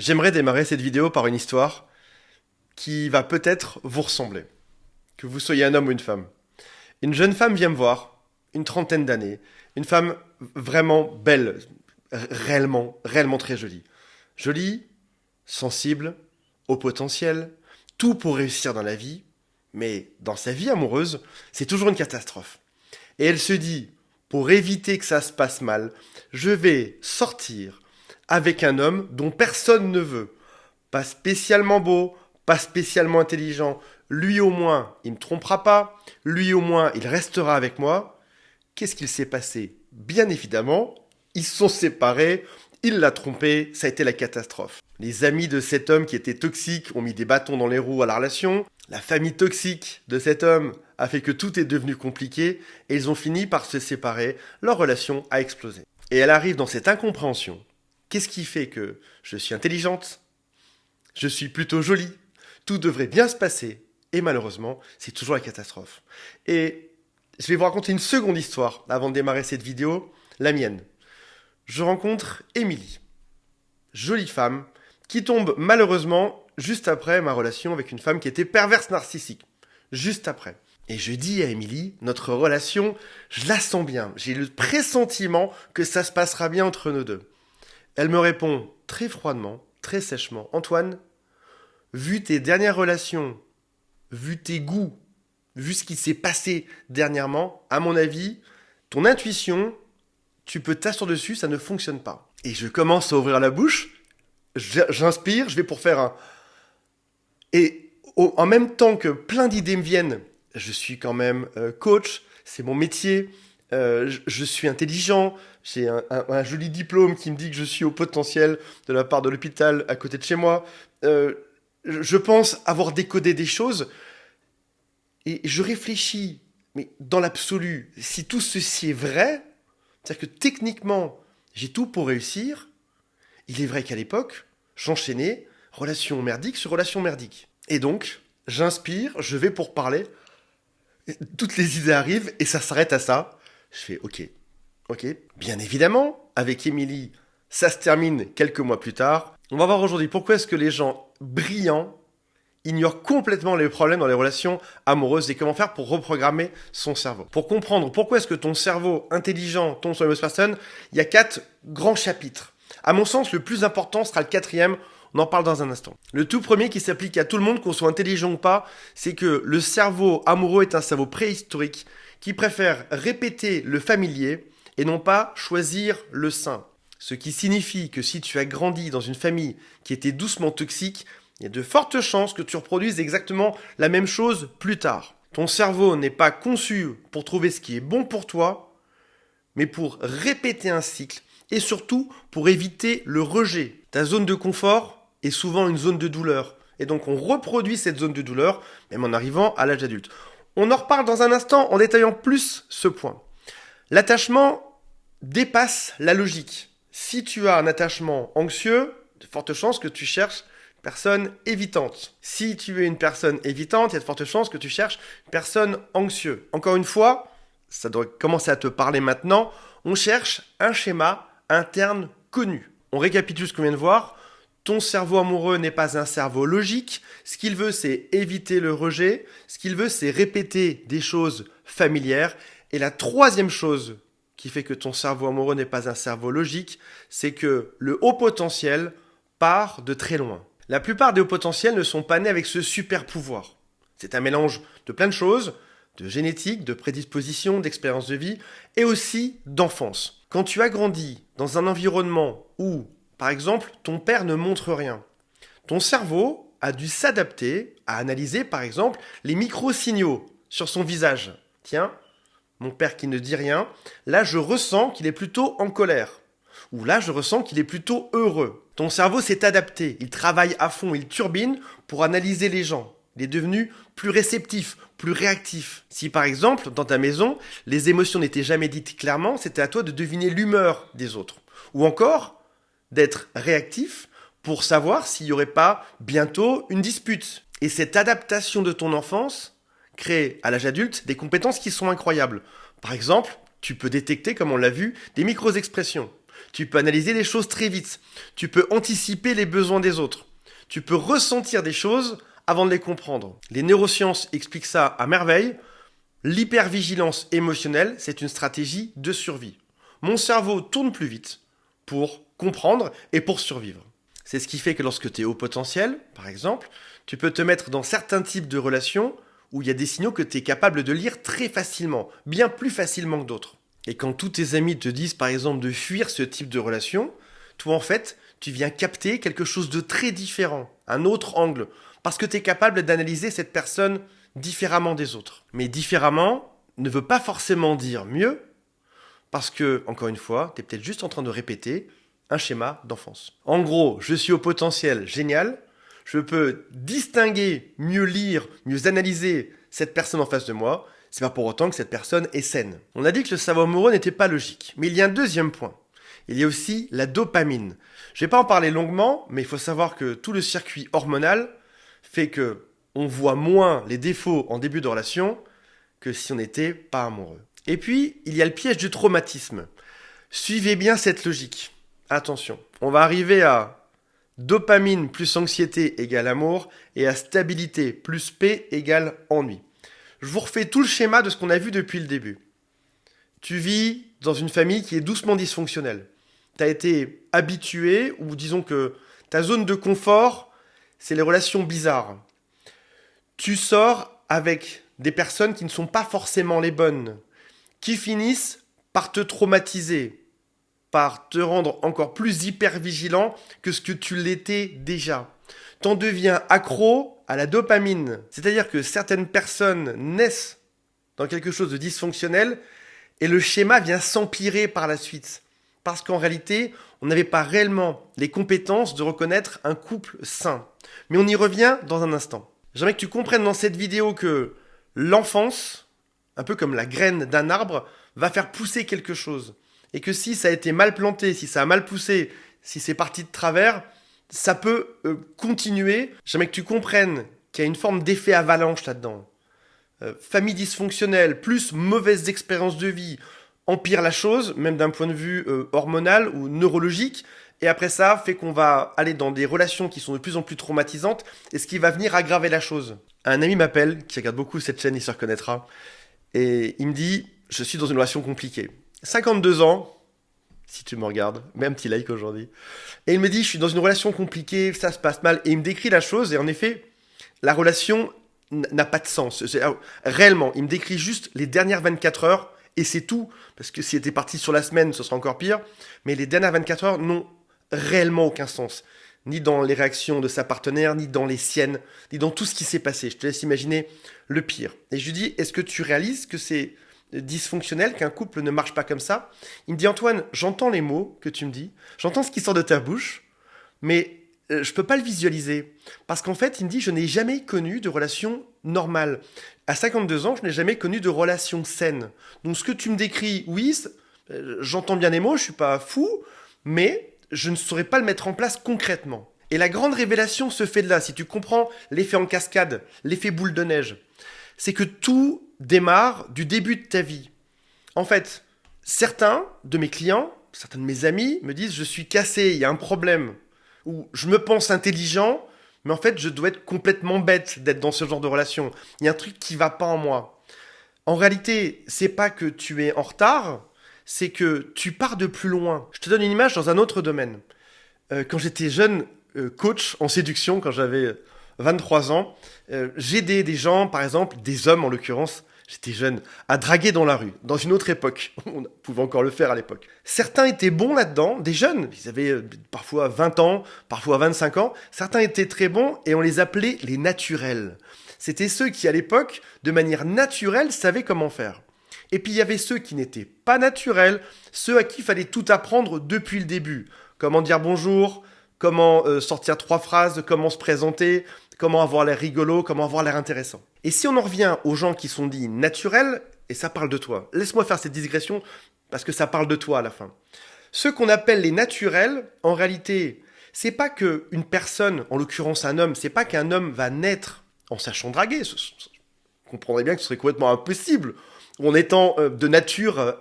J'aimerais démarrer cette vidéo par une histoire qui va peut-être vous ressembler, que vous soyez un homme ou une femme. Une jeune femme vient me voir, une trentaine d'années, une femme vraiment belle, réellement très jolie. Jolie, sensible, au potentiel, tout pour réussir dans la vie, mais dans sa vie amoureuse, c'est toujours une catastrophe. Et elle se dit, pour éviter que ça se passe mal, je vais sortir avec un homme dont personne ne veut. Pas spécialement beau, pas spécialement intelligent. Lui au moins, il ne me trompera pas. Lui au moins, il restera avec moi. Qu'est-ce qu'il s'est passé? Bien évidemment, ils se sont séparés. Il l'a trompé, ça a été la catastrophe. Les amis de cet homme qui était toxique ont mis des bâtons dans les roues à la relation. La famille toxique de cet homme a fait que tout est devenu compliqué et ils ont fini par se séparer. Leur relation a explosé. Et elle arrive dans cette incompréhension. Qu'est-ce qui fait que je suis intelligente? Je suis plutôt jolie. Tout devrait bien se passer. Et malheureusement, c'est toujours la catastrophe. Et je vais vous raconter une seconde histoire avant de démarrer cette vidéo, la mienne. Je rencontre Émilie, jolie femme, qui tombe malheureusement juste après ma relation avec une femme qui était perverse narcissique. Juste après. Et je dis à Émilie, notre relation, je la sens bien. J'ai le pressentiment que ça se passera bien entre nous deux. Elle me répond très froidement, très sèchement. Antoine, vu tes dernières relations, vu tes goûts, vu ce qui s'est passé dernièrement, à mon avis, ton intuition, tu peux t'asseoir dessus, ça ne fonctionne pas. Et je commence à ouvrir la bouche, j'inspire, je vais pour faire un... Et en même temps que plein d'idées me viennent, je suis quand même coach, c'est mon métier, je suis intelligent, j'ai un joli diplôme qui me dit que je suis au potentiel de la part de l'hôpital à côté de chez moi. Je pense avoir décodé des choses et je réfléchis, mais dans l'absolu, si tout ceci est vrai, c'est-à-dire que techniquement, j'ai tout pour réussir, il est vrai qu'à l'époque, j'enchaînais relation merdique sur relation merdique. Et donc, j'inspire, je vais pour parler, toutes les idées arrivent et ça s'arrête à ça. Je fais ok. Bien évidemment, avec Émilie, ça se termine quelques mois plus tard. On va voir aujourd'hui pourquoi est-ce que les gens brillants ignorent complètement les problèmes dans les relations amoureuses et comment faire pour reprogrammer son cerveau. Pour comprendre pourquoi est-ce que ton cerveau intelligent tombe sur les mauvaises personnes, il y a 4 grands chapitres. À mon sens, le plus important sera le 4e. On en parle dans un instant. Le tout premier qui s'applique à tout le monde, qu'on soit intelligent ou pas, c'est que le cerveau amoureux est un cerveau préhistorique qui préfère répéter le familier et non pas choisir le sain. Ce qui signifie que si tu as grandi dans une famille qui était doucement toxique, il y a de fortes chances que tu reproduises exactement la même chose plus tard. Ton cerveau n'est pas conçu pour trouver ce qui est bon pour toi, mais pour répéter un cycle et surtout pour éviter le rejet. Ta zone de confort est souvent une zone de douleur. Et donc on reproduit cette zone de douleur, même en arrivant à l'âge adulte. On en reparle dans un instant en détaillant plus ce point. L'attachement dépasse la logique. Si tu as un attachement anxieux, de fortes chances que tu cherches une personne évitante. Si tu es une personne évitante, il y a de fortes chances que tu cherches une personne anxieuse. Encore une fois, ça doit commencer à te parler maintenant, on cherche un schéma interne connu. On récapitule ce qu'on vient de voir. Ton cerveau amoureux n'est pas un cerveau logique. Ce qu'il veut, c'est éviter le rejet. Ce qu'il veut, c'est répéter des choses familières. Et la troisième chose qui fait que ton cerveau amoureux n'est pas un cerveau logique, c'est que le haut potentiel part de très loin. La plupart des hauts potentiels ne sont pas nés avec ce super pouvoir. C'est un mélange de plein de choses, de génétique, de prédisposition, d'expérience de vie et aussi d'enfance. Quand tu as grandi dans un environnement où, par exemple, ton père ne montre rien, ton cerveau a dû s'adapter à analyser, par exemple, les micro-signaux sur son visage. Tiens, mon père qui ne dit rien, là je ressens qu'il est plutôt en colère. Ou là je ressens qu'il est plutôt heureux. Ton cerveau s'est adapté, il travaille à fond, il turbine pour analyser les gens. Il est devenu plus réceptif, plus réactif. Si par exemple, dans ta maison, les émotions n'étaient jamais dites clairement, c'était à toi de deviner l'humeur des autres. Ou encore, d'être réactif pour savoir s'il n'y aurait pas bientôt une dispute. Et cette adaptation de ton enfance crée à l'âge adulte des compétences qui sont incroyables. Par exemple, tu peux détecter, comme on l'a vu, des micro-expressions. Tu peux analyser les choses très vite. Tu peux anticiper les besoins des autres. Tu peux ressentir des choses avant de les comprendre. Les neurosciences expliquent ça à merveille. L'hypervigilance émotionnelle, c'est une stratégie de survie. Mon cerveau tourne plus vite pour comprendre et pour survivre. C'est ce qui fait que lorsque tu es haut potentiel, par exemple, tu peux te mettre dans certains types de relations où il y a des signaux que tu es capable de lire très facilement, bien plus facilement que d'autres. Et quand tous tes amis te disent par exemple de fuir ce type de relation, toi en fait, tu viens capter quelque chose de très différent, un autre angle, parce que tu es capable d'analyser cette personne différemment des autres. Mais différemment ne veut pas forcément dire mieux, parce que, encore une fois, tu es peut-être juste en train de répéter un schéma d'enfance. En gros, je suis au potentiel génial, je peux distinguer, mieux lire, mieux analyser cette personne en face de moi, c'est pas pour autant que cette personne est saine. On a dit que le cerveau amoureux n'était pas logique, mais il y a un deuxième point. Il y a aussi la dopamine. Je vais pas en parler longuement, mais il faut savoir que tout le circuit hormonal fait que on voit moins les défauts en début de relation que si on n'était pas amoureux. Et puis, il y a le piège du traumatisme. Suivez bien cette logique. Attention, on va arriver à dopamine plus anxiété égale amour et à stabilité plus paix égale ennui. Je vous refais tout le schéma de ce qu'on a vu depuis le début. Tu vis dans une famille qui est doucement dysfonctionnelle. Tu as été habitué, ou disons que ta zone de confort, c'est les relations bizarres. Tu sors avec des personnes qui ne sont pas forcément les bonnes, qui finissent par te traumatiser, par te rendre encore plus hyper vigilant que ce que tu l'étais déjà. T'en deviens accro à la dopamine. C'est-à-dire que certaines personnes naissent dans quelque chose de dysfonctionnel et le schéma vient s'empirer par la suite. Parce qu'en réalité, on n'avait pas réellement les compétences de reconnaître un couple sain. Mais on y revient dans un instant. J'aimerais que tu comprennes dans cette vidéo que l'enfance, un peu comme la graine d'un arbre, va faire pousser quelque chose. Et que si ça a été mal planté, si ça a mal poussé, si c'est parti de travers, ça peut continuer. J'aimerais que tu comprennes qu'il y a une forme d'effet avalanche là-dedans. Famille dysfonctionnelle, plus mauvaise expérience de vie, empire la chose, même d'un point de vue hormonal ou neurologique. Et après ça, fait qu'on va aller dans des relations qui sont de plus en plus traumatisantes, et ce qui va venir aggraver la chose. Un ami m'appelle, qui regarde beaucoup cette chaîne, il se reconnaîtra, et il me dit, je suis dans une relation compliquée. 52 ans, si tu me regardes, mets un petit like aujourd'hui. Et il me dit, je suis dans une relation compliquée, ça se passe mal. Et il me décrit la chose, et en effet, la relation n'a pas de sens. Réellement, il me décrit juste les dernières 24 heures, et c'est tout. Parce que s'il était parti sur la semaine, ce serait encore pire. Mais les dernières 24 heures n'ont réellement aucun sens. Ni dans les réactions de sa partenaire, ni dans les siennes, ni dans tout ce qui s'est passé. Je te laisse imaginer le pire. Et je lui dis, est-ce que tu réalises que c'est dysfonctionnel, qu'un couple ne marche pas comme ça? Il me dit, Antoine, j'entends les mots que tu me dis, j'entends ce qui sort de ta bouche, mais je peux pas le visualiser. Parce qu'en fait, il me dit, je n'ai jamais connu de relation normale. À 52 ans, je n'ai jamais connu de relation saine. Donc ce que tu me décris, oui, j'entends bien les mots, je suis pas fou, mais je ne saurais pas le mettre en place concrètement. Et la grande révélation se fait de là, si tu comprends l'effet en cascade, l'effet boule de neige. C'est que tout démarre du début de ta vie. En fait, certains de mes clients, certains de mes amis me disent « je suis cassé, il y a un problème ». Ou « je me pense intelligent, mais en fait je dois être complètement bête d'être dans ce genre de relation. Il y a un truc qui ne va pas en moi ». En réalité, c'est pas que tu es en retard, c'est que tu pars de plus loin. Je te donne une image dans un autre domaine. Quand j'étais jeune coach en séduction, quand j'avais 23 ans, j'aidais des gens, par exemple, des hommes en l'occurrence, j'étais jeune, à draguer dans la rue, dans une autre époque. On pouvait encore le faire à l'époque. Certains étaient bons là-dedans, des jeunes, ils avaient parfois 20 ans, parfois 25 ans. Certains étaient très bons et on les appelait les naturels. C'était ceux qui, à l'époque, de manière naturelle, savaient comment faire. Et puis il y avait ceux qui n'étaient pas naturels, ceux à qui il fallait tout apprendre depuis le début. Comment dire bonjour, comment sortir 3 phrases, comment se présenter, comment avoir l'air rigolo, comment avoir l'air intéressant. Et si on en revient aux gens qui sont dits naturels, et ça parle de toi, laisse-moi faire cette digression parce que ça parle de toi à la fin. Ceux qu'on appelle les naturels, en réalité, c'est pas qu'une personne, en l'occurrence un homme, c'est pas qu'un homme va naître en sachant draguer. Vous comprendrez bien que ce serait complètement impossible. ou en étant de nature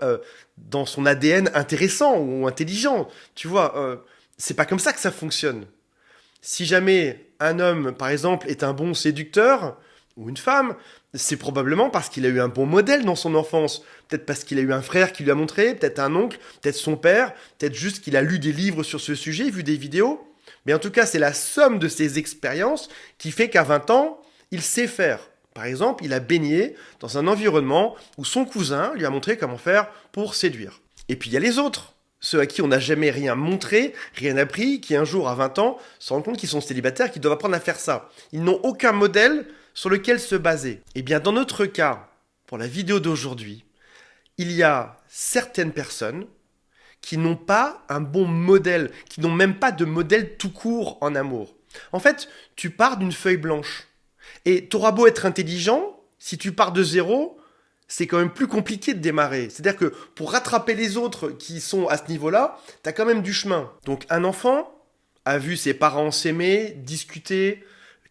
dans son ADN intéressant ou intelligent. Tu vois, c'est pas comme ça que ça fonctionne. Si jamais un homme, par exemple, est un bon séducteur, ou une femme, c'est probablement parce qu'il a eu un bon modèle dans son enfance. Peut-être parce qu'il a eu un frère qui lui a montré, peut-être un oncle, peut-être son père, peut-être juste qu'il a lu des livres sur ce sujet, vu des vidéos. Mais en tout cas, c'est la somme de ses expériences qui fait qu'à 20 ans, il sait faire. Par exemple, il a baigné dans un environnement où son cousin lui a montré comment faire pour séduire. Et puis il y a les autres. Ceux à qui on n'a jamais rien montré, rien appris, qui un jour à 20 ans se rendent compte qu'ils sont célibataires, qu'ils doivent apprendre à faire ça. Ils n'ont aucun modèle sur lequel se baser. Eh bien, dans notre cas, pour la vidéo d'aujourd'hui, il y a certaines personnes qui n'ont pas un bon modèle, qui n'ont même pas de modèle tout court en amour. En fait, tu pars d'une feuille blanche. Et t'auras beau être intelligent, si tu pars de zéro, c'est quand même plus compliqué de démarrer. C'est-à-dire que pour rattraper les autres qui sont à ce niveau-là, t'as quand même du chemin. Donc un enfant a vu ses parents s'aimer, discuter,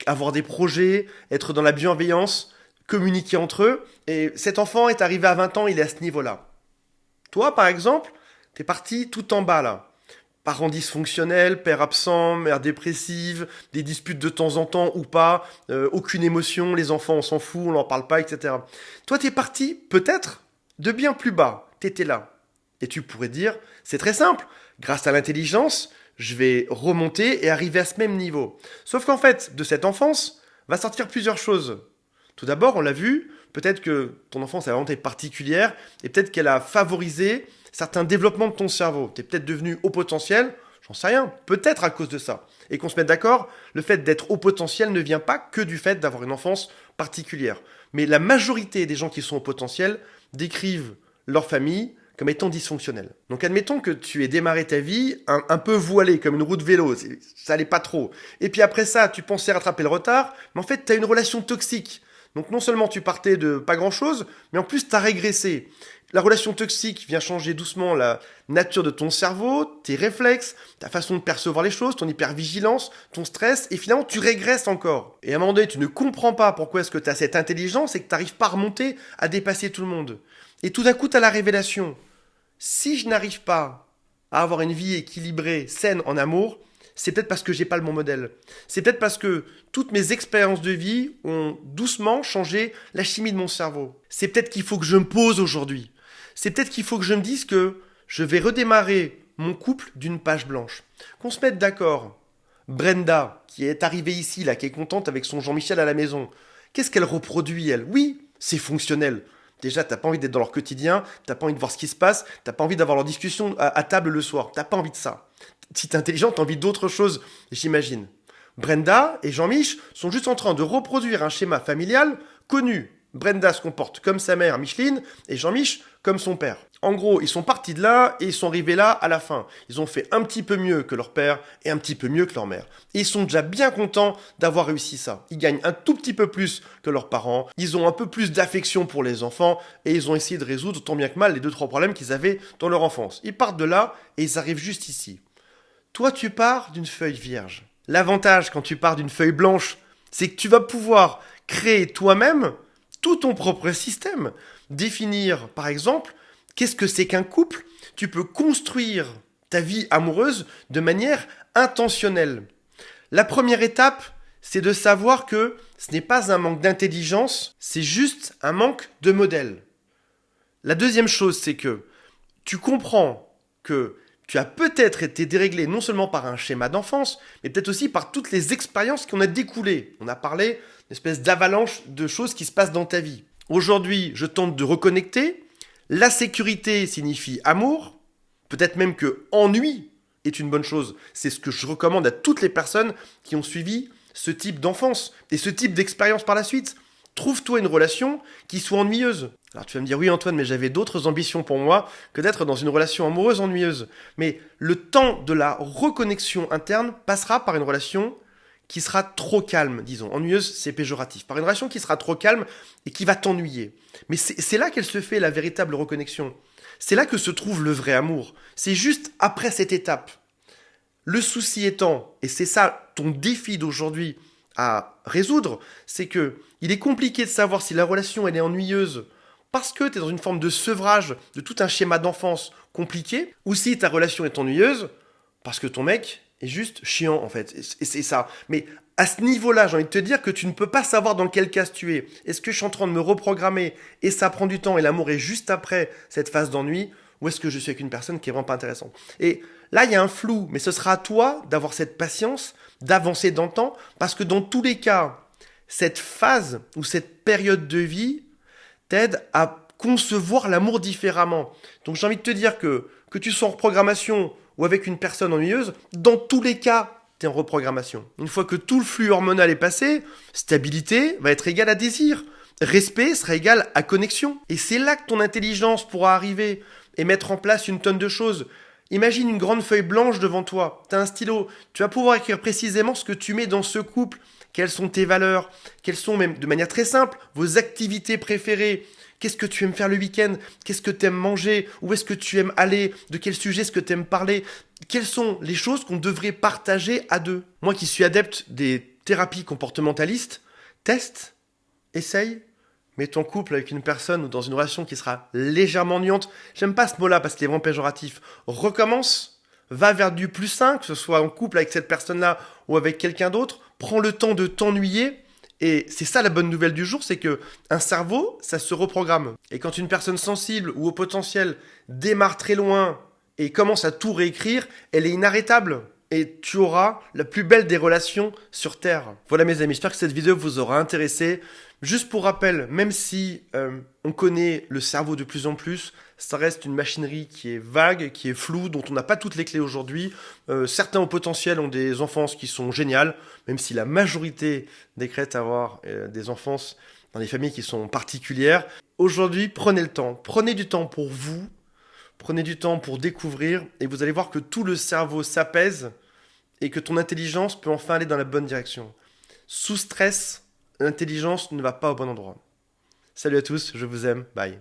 avoir des projets, être dans la bienveillance, communiquer entre eux, et cet enfant est arrivé à 20 ans, il est à ce niveau-là. Toi, par exemple, t'es parti tout en bas là. Parents dysfonctionnels, père absent, mère dépressive, des disputes de temps en temps ou pas, aucune émotion, les enfants on s'en fout, on n'en parle pas, etc. Toi t'es parti, peut-être, de bien plus bas, t'étais là. Et tu pourrais dire, c'est très simple, grâce à l'intelligence, je vais remonter et arriver à ce même niveau. Sauf qu'en fait, de cette enfance, va sortir plusieurs choses. Tout d'abord, on l'a vu, peut-être que ton enfance a vraiment été particulière et peut-être qu'elle a favorisé certains développements de ton cerveau. Tu es peut-être devenu haut potentiel, j'en sais rien, peut-être à cause de ça. Et qu'on se mette d'accord, le fait d'être haut potentiel ne vient pas que du fait d'avoir une enfance particulière. Mais la majorité des gens qui sont haut potentiel décrivent leur famille comme étant dysfonctionnelle. Donc admettons que tu aies démarré ta vie un peu voilée, comme une roue de vélo, ça allait pas trop. Et puis après ça, tu pensais rattraper le retard, mais en fait tu as une relation toxique. Donc non seulement tu partais de pas grand-chose, mais en plus tu as régressé. La relation toxique vient changer doucement la nature de ton cerveau, tes réflexes, ta façon de percevoir les choses, ton hypervigilance, ton stress, et finalement tu régresses encore. Et à un moment donné, tu ne comprends pas pourquoi est-ce que tu as cette intelligence et que tu n'arrives pas à remonter, à dépasser tout le monde. Et tout d'un coup, tu as la révélation. Si je n'arrive pas à avoir une vie équilibrée, saine en amour, c'est peut-être parce que j'ai pas le bon modèle. C'est peut-être parce que toutes mes expériences de vie ont doucement changé la chimie de mon cerveau. C'est peut-être qu'il faut que je me pose aujourd'hui. C'est peut-être qu'il faut que je me dise que je vais redémarrer mon couple d'une page blanche. Qu'on se mette d'accord. Brenda, qui est arrivée ici, là, qui est contente avec son Jean-Michel à la maison, qu'est-ce qu'elle reproduit, elle? Oui, c'est fonctionnel. Déjà, t'as pas envie d'être dans leur quotidien, t'as pas envie de voir ce qui se passe, t'as pas envie d'avoir leur discussion à table le soir, t'as pas envie de ça. Si t'es intelligent, t'as envie d'autre chose, j'imagine. Brenda et Jean-Mich sont juste en train de reproduire un schéma familial connu. Brenda se comporte comme sa mère Micheline et Jean-Mich comme son père. En gros, ils sont partis de là et ils sont arrivés là à la fin. Ils ont fait un petit peu mieux que leur père et un petit peu mieux que leur mère. Et ils sont déjà bien contents d'avoir réussi ça. Ils gagnent un tout petit peu plus que leurs parents. Ils ont un peu plus d'affection pour les enfants et ils ont essayé de résoudre tant bien que mal les 2-3 problèmes qu'ils avaient dans leur enfance. Ils partent de là et ils arrivent juste ici. Toi, tu pars d'une feuille vierge. L'avantage quand tu pars d'une feuille blanche, c'est que tu vas pouvoir créer toi-même tout ton propre système. Définir, par exemple, qu'est-ce que c'est qu'un couple. Tu peux construire ta vie amoureuse de manière intentionnelle. La première étape, c'est de savoir que ce n'est pas un manque d'intelligence, c'est juste un manque de modèle. La deuxième chose, c'est que tu comprends que tu as peut-être été déréglé non seulement par un schéma d'enfance, mais peut-être aussi par toutes les expériences qu'on a découlées. On a parlé d'une espèce d'avalanche de choses qui se passent dans ta vie. Aujourd'hui, je tente de reconnecter. La sécurité signifie amour. Peut-être même que ennui est une bonne chose. C'est ce que je recommande à toutes les personnes qui ont suivi ce type d'enfance et ce type d'expérience par la suite. Trouve-toi une relation qui soit ennuyeuse. Alors tu vas me dire, oui Antoine, mais j'avais d'autres ambitions pour moi que d'être dans une relation amoureuse ennuyeuse. Mais le temps de la reconnexion interne passera par une relation qui sera trop calme, disons. Ennuyeuse, c'est péjoratif. Par une relation qui sera trop calme et qui va t'ennuyer. Mais c'est là qu'elle se fait, la véritable reconnexion. C'est là que se trouve le vrai amour. C'est juste après cette étape. Le souci étant, et c'est ça ton défi d'aujourd'hui à résoudre, c'est que il est compliqué de savoir si la relation elle est ennuyeuse parce que tu es dans une forme de sevrage de tout un schéma d'enfance compliqué, ou si ta relation est ennuyeuse, parce que ton mec est juste chiant en fait. Et c'est ça. Mais à ce niveau-là, j'ai envie de te dire que tu ne peux pas savoir dans quel cas tu es. Est-ce que je suis en train de me reprogrammer et ça prend du temps et l'amour est juste après cette phase d'ennui, ou est-ce que je suis avec une personne qui est vraiment pas intéressante? Et là, il y a un flou, mais ce sera à toi d'avoir cette patience, d'avancer dans le temps, parce que dans tous les cas, cette phase ou cette période de vie t'aide à concevoir l'amour différemment. Donc j'ai envie de te dire que tu sois en reprogrammation ou avec une personne ennuyeuse, dans tous les cas, tu es en reprogrammation. Une fois que tout le flux hormonal est passé, stabilité va être égale à désir. Respect sera égal à connexion. Et c'est là que ton intelligence pourra arriver et mettre en place une tonne de choses. Imagine une grande feuille blanche devant toi, tu as un stylo, tu vas pouvoir écrire précisément ce que tu mets dans ce couple, quelles sont tes valeurs, quelles sont même de manière très simple vos activités préférées, qu'est-ce que tu aimes faire le week-end, qu'est-ce que tu aimes manger, où est-ce que tu aimes aller, de quel sujet est-ce que tu aimes parler, quelles sont les choses qu'on devrait partager à deux. Moi qui suis adepte des thérapies comportementalistes, teste, essaye, mets ton couple avec une personne ou dans une relation qui sera légèrement ennuyante. J'aime pas ce mot-là parce qu'il est vraiment péjoratif. Recommence, va vers du plus sain, que ce soit en couple avec cette personne-là ou avec quelqu'un d'autre. Prends le temps de t'ennuyer. Et c'est ça la bonne nouvelle du jour, c'est que un cerveau, ça se reprogramme. Et quand une personne sensible ou au potentiel démarre très loin et commence à tout réécrire, elle est inarrêtable. Et tu auras la plus belle des relations sur Terre. Voilà mes amis, j'espère que cette vidéo vous aura intéressé. Juste pour rappel, même si on connaît le cerveau de plus en plus, ça reste une machinerie qui est vague, qui est floue, dont on n'a pas toutes les clés aujourd'hui. Certains au potentiel ont des enfances qui sont géniales, même si la majorité décrète avoir des enfances dans des familles qui sont particulières. Aujourd'hui, prenez le temps. Prenez du temps pour vous. Prenez du temps pour découvrir et vous allez voir que tout le cerveau s'apaise et que ton intelligence peut enfin aller dans la bonne direction. Sous stress, l'intelligence ne va pas au bon endroit. Salut à tous, je vous aime, bye.